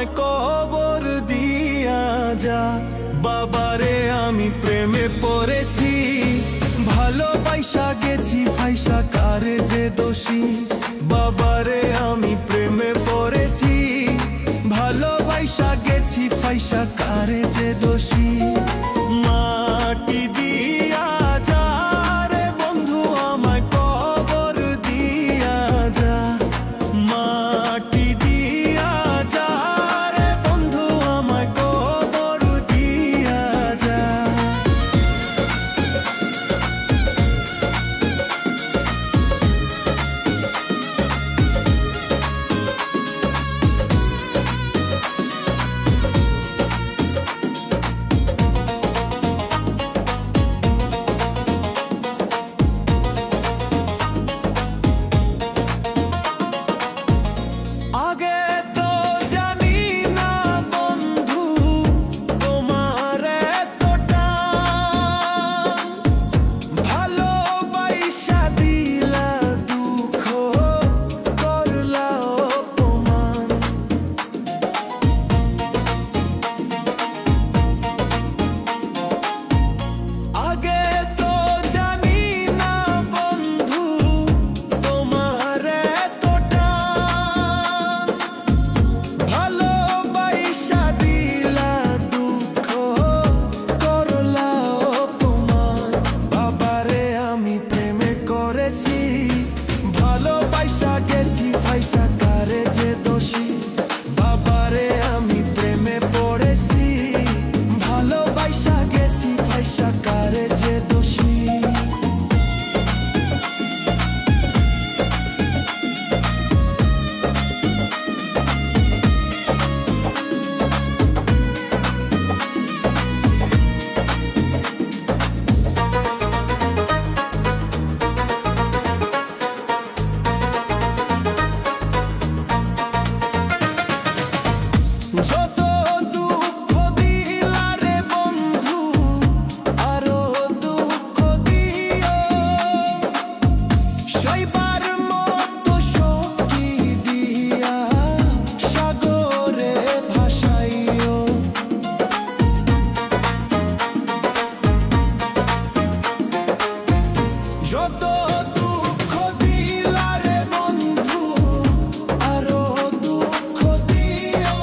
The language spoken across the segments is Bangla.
আমায় কবর দিয়া যা। বাবারে আমি প্রেমে পড়েছি, ভালোবাসা গেছি ফাইসা কারে যে দোষী। বাবারে আমি প্রেমে পড়েছি, ভালোবাসা গেছি ফাইসা কারে যে দোষী। মাটি দিয়া যা রে বন্ধু আমায় কবর দিয়া যা। মাটি দিয়া যা রে বন্ধু আমায় কবর দিয়া যা। আগে তো জানি না বন্ধু তোমার এতটা, ভালোবাসা দিলা দুঃখ করলা অপমান। আগে তো জানি না বন্ধু তোমার এতটা, ভালোবাসা দিলা দুঃখ করলা অপমান। বাবারে আমি প্রেমে করেছি, ভালোবাসা গেছি ফাইসা কারে যে দোষী। বাবারে আমি প্রেমে পড়েছি, ভালোবাসা গেছি ফাইসা কারে যে দোষী। যত দুঃখ দিলা রে বন্ধু আরো দুঃখ দিও, সইবার মতো শক্তি দিয়া সাগরে ভাসাইও। যত দুঃখ দিলা রে বন্ধু আরো দুঃখ দিও,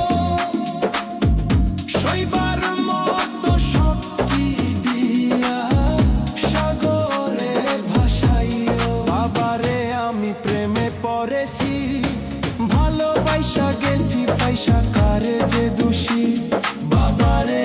সইবার মতো শক্তি দিয়া সাগরে ভাসাইও। বাবারে আমি প্রেমে পড়েছি, ভালোবাসা গেছি ফাইসা কারে যে দোষী। বাবারে